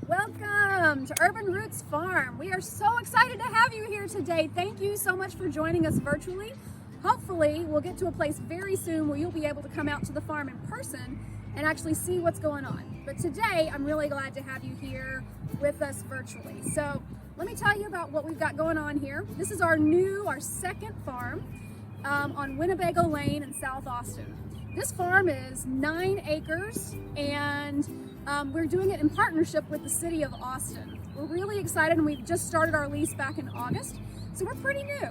Welcome to Urban Roots Farm. We are so excited to have you here today. Thank you so much for joining us virtually. Hopefully, we'll get to a place very soon where you'll be able to come out to the farm in person and actually see what's going on. But today, I'm really glad to have you here with us virtually. So let me tell you about what we've got going on here. This is our second farm on Winnebago Lane in South Austin. This farm is 9 acres and we're doing it in partnership with the city of Austin. We're really excited and we've just started our lease back in August, so we're pretty new.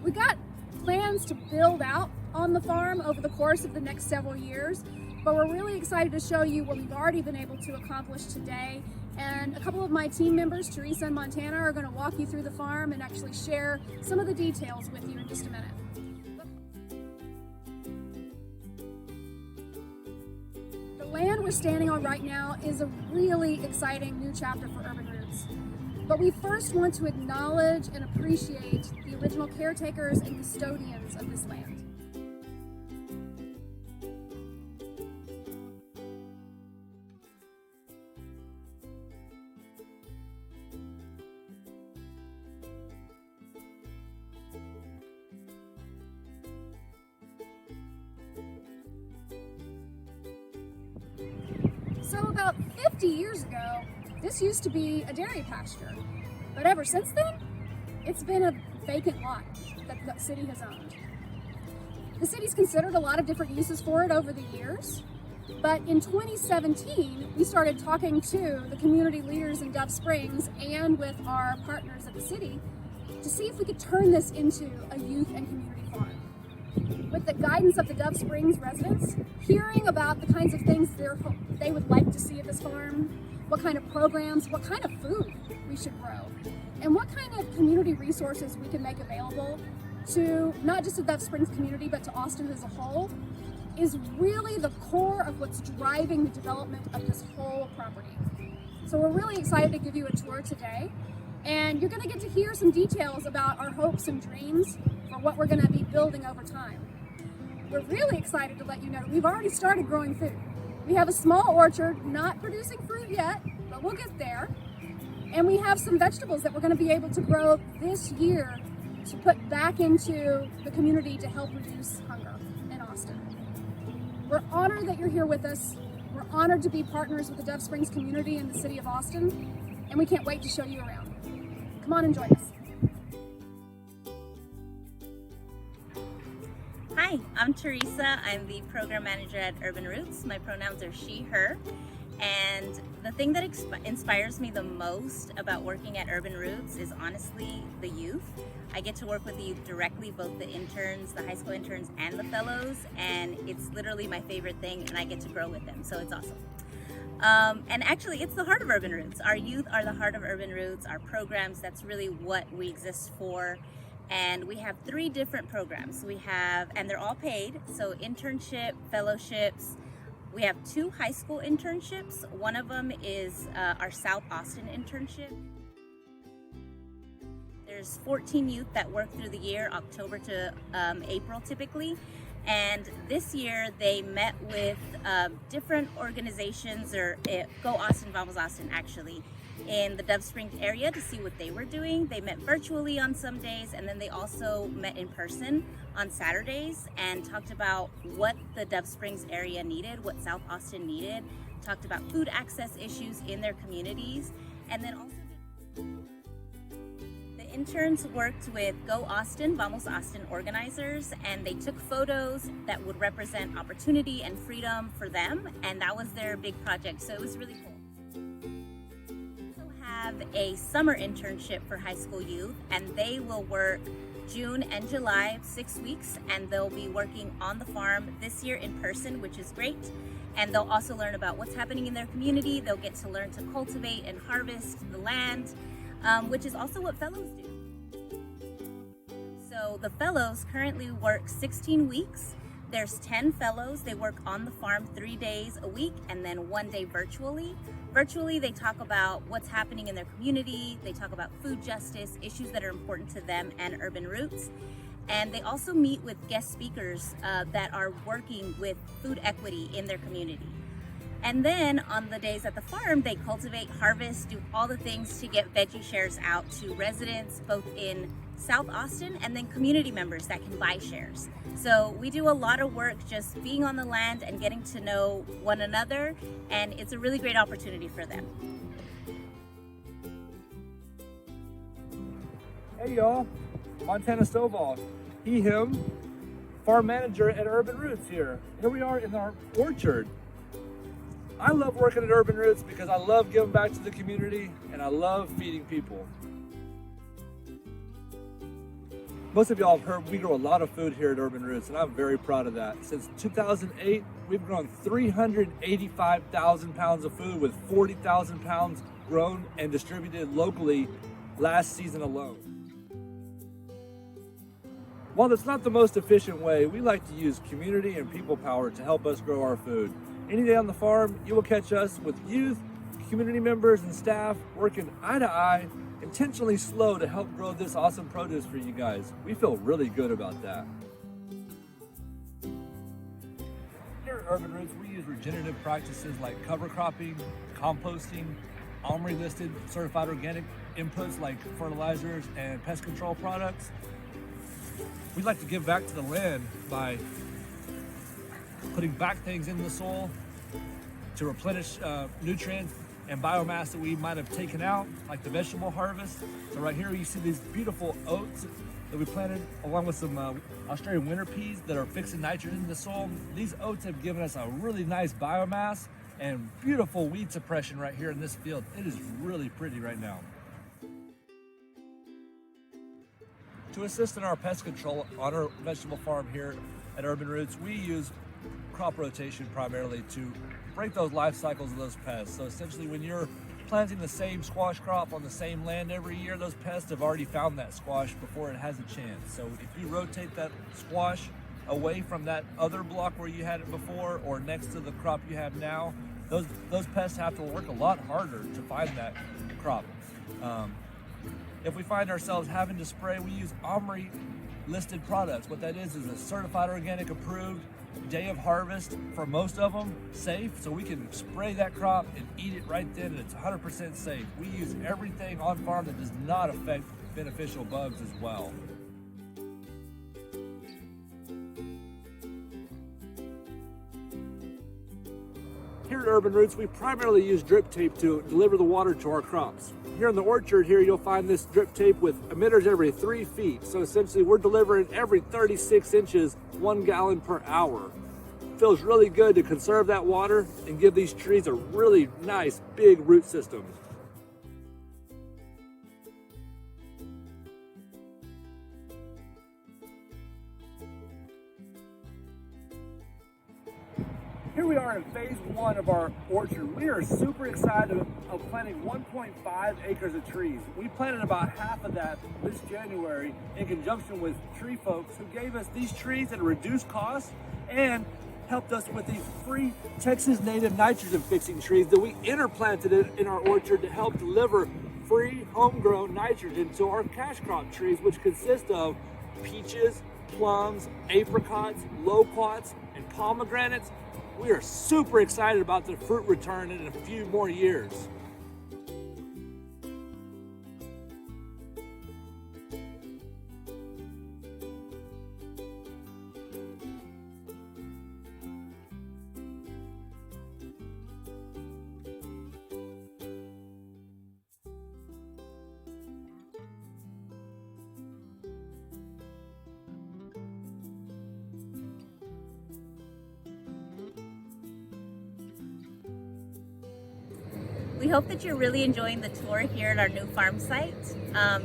We've got plans to build out on the farm over the course of the next several years, but we're really excited to show you what we've already been able to accomplish today. And a couple of my team members, Teresa and Montana, are going to walk you through the farm and actually share some of the details with you in just a minute. The land we're standing on right now is a really exciting new chapter for Urban Roots. But we first want to acknowledge and appreciate the original caretakers and custodians of this land. So about 50 years ago, this used to be a dairy pasture, but ever since then, it's been a vacant lot that the city has owned. The city's considered a lot of different uses for it over the years, but in 2017, we started talking to the community leaders in Dove Springs and with our partners at the city to see if we could turn this into a youth and community farm. With the guidance of the Dove Springs residents, hearing about the kinds of things they would like to see at this farm, what kind of programs, what kind of food we should grow, and what kind of community resources we can make available to not just the Dove Springs community, but to Austin as a whole, is really the core of what's driving the development of this whole property. So we're really excited to give you a tour today, and you're going to get to hear some details about our hopes and dreams for what we're going to be building over time. We're really excited to let you know that we've already started growing food. We have a small orchard, not producing fruit yet, but we'll get there. And we have some vegetables that we're going to be able to grow this year to put back into the community to help reduce hunger in Austin. We're honored that you're here with us. We're honored to be partners with the Dove Springs community and the city of Austin, and we can't wait to show you around. Come on and join us. Hi, I'm Teresa. I'm the program manager at Urban Roots. My pronouns are she, her. And the thing that inspires me the most about working at Urban Roots is honestly the youth. I get to work with the youth directly, both the interns, the high school interns, and the fellows, and it's literally my favorite thing, and I get to grow with them, so it's awesome. And actually, it's the heart of Urban Roots. Our youth are the heart of Urban Roots, our programs, that's really what we exist for. And we have 3 different programs. And they're all paid, so internship, fellowships. We have 2 high school internships. One of them is our South Austin internship. There's 14 youth that work through the year, October to April typically. And this year they met with different organizations, or Go Austin, Vamos Austin actually, in the Dove Springs area to see what they were doing. They met virtually on some days, and then they also met in person on Saturdays and talked about what the Dove Springs area needed, what South Austin needed, talked about food access issues in their communities, and then also the interns worked with Go Austin, Vamos Austin organizers, and they took photos that would represent opportunity and freedom for them, and that was their big project, so it was really cool. Have a summer internship for high school youth, and they will work June and July, 6 weeks, and they'll be working on the farm this year in person, which is great. And they'll also learn about what's happening in their community. They'll get to learn to cultivate and harvest the land, which is also what fellows do. So the fellows currently work 16 weeks. There's 10 fellows. They work on the farm 3 days a week and then 1 day virtually. Virtually, they talk about what's happening in their community. They talk about food justice, issues that are important to them and Urban Roots. And they also meet with guest speakers that are working with food equity in their community. And then on the days at the farm, they cultivate, harvest, do all the things to get veggie shares out to residents both in South Austin and then community members that can buy shares. So we do a lot of work just being on the land and getting to know one another, and it's a really great opportunity for them. Hey y'all, Montana Stovall, he, him, farm manager at Urban Roots here. Here we are in our orchard. I love working at Urban Roots because I love giving back to the community and I love feeding people. Most of y'all have heard we grow a lot of food here at Urban Roots, and I'm very proud of that. Since 2008, we've grown 385,000 pounds of food, with 40,000 pounds grown and distributed locally last season alone. While it's not the most efficient way, we like to use community and people power to help us grow our food. Any day on the farm, you will catch us with youth, community members, and staff working eye to eye, intentionally slow to help grow this awesome produce for you guys. We feel really good about that. Here at Urban Roots, we use regenerative practices like cover cropping, composting, OMRI listed certified organic inputs like fertilizers and pest control products. We like to give back to the land by putting back things in the soil to replenish nutrients and biomass that we might have taken out, like the vegetable harvest. So right here you see these beautiful oats that we planted along with some Australian winter peas that are fixing nitrogen in the soil. These oats have given us a really nice biomass and beautiful weed suppression right here in this field. It is really pretty right now. To assist in our pest control on our vegetable farm here at Urban Roots, we use crop rotation primarily to break those life cycles of those pests. So essentially when you're planting the same squash crop on the same land every year, those pests have already found that squash before it has a chance. So if you rotate that squash away from that other block where you had it before or next to the crop you have now, those pests have to work a lot harder to find that crop. If we find ourselves having to spray, we use OMRI listed products. What that is a certified organic approved, day of harvest for most of them, safe, so we can spray that crop and eat it right then, and it's 100% safe. We use everything on farm that does not affect beneficial bugs as well. Here at Urban Roots, we primarily use drip tape to deliver the water to our crops. Here in the orchard here, you'll find this drip tape with emitters every 3 feet. So essentially we're delivering every 36 inches, 1 gallon per hour. Feels really good to conserve that water and give these trees a really nice big root system. Here we are in phase 1 of our orchard. We are super excited of planting 1.5 acres of trees. We planted about half of that this January in conjunction with tree folks who gave us these trees at a reduced cost and helped us with these free Texas native nitrogen fixing trees that we interplanted in our orchard to help deliver free homegrown nitrogen to our cash crop trees, which consist of peaches, plums, apricots, loquats, and pomegranates. We are super excited about the fruit return in a few more years. We hope that you're really enjoying the tour here at our new farm site.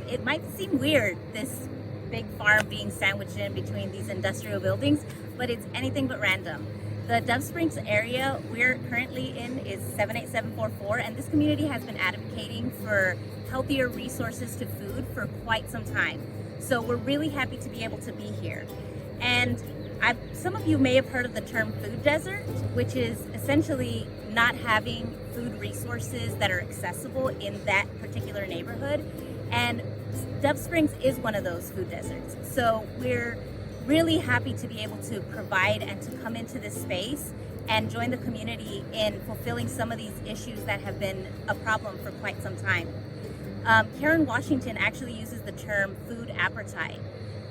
It might seem weird, this big farm being sandwiched in between these industrial buildings, but it's anything but random. The Dove Springs area we're currently in is 78744, and this community has been advocating for healthier resources to food for quite some time. So we're really happy to be able to be here. And some of you may have heard of the term food desert, which is essentially not having food resources that are accessible in that particular neighborhood. And Dove Springs is one of those food deserts. So we're really happy to be able to provide and to come into this space and join the community in fulfilling some of these issues that have been a problem for quite some time. Karen Washington actually uses the term food appetite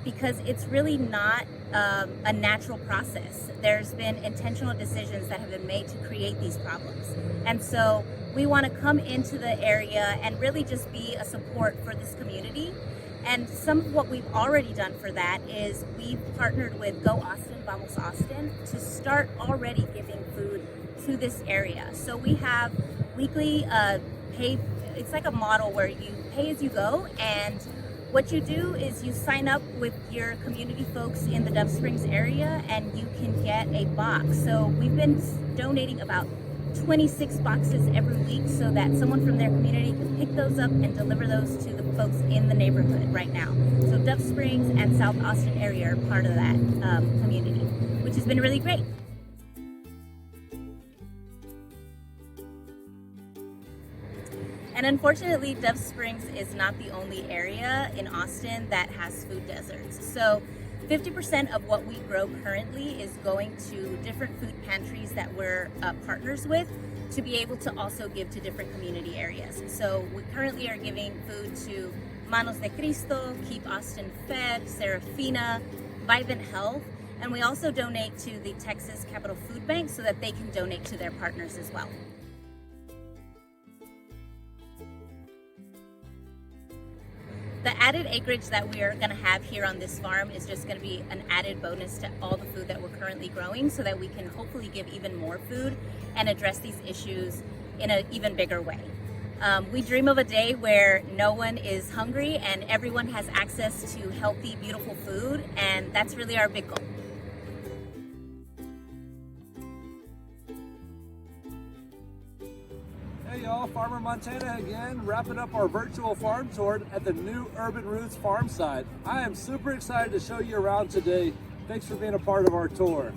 because it's really not a natural process. There's been intentional decisions that have been made to create these problems. And so we want to come into the area and really just be a support for this community. And some of what we've already done for that is we've partnered with Go Austin, Vamos Austin to start already giving food to this area. So we have weekly pay, it's like a model where you pay as you go, and what you do is you sign up with your community folks in the Dove Springs area and you can get a box. So we've been donating about 26 boxes every week so that someone from their community can pick those up and deliver those to the folks in the neighborhood right now. So Dove Springs and South Austin area are part of that community, which has been really great. And unfortunately, Dove Springs is not the only area in Austin that has food deserts. So 50% of what we grow currently is going to different food pantries that we're partners with to be able to also give to different community areas. So we currently are giving food to Manos de Cristo, Keep Austin Fed, Serafina, Vivint Health, and we also donate to the Texas Capital Food Bank so that they can donate to their partners as well. The added acreage that we are going to have here on this farm is just going to be an added bonus to all the food that we're currently growing so that we can hopefully give even more food and address these issues in an even bigger way. We dream of a day where no one is hungry and everyone has access to healthy, beautiful food, and that's really our big goal. Hey y'all, Farmer Montana again, wrapping up our virtual farm tour at the new Urban Roots farm site. I am super excited to show you around today. Thanks for being a part of our tour.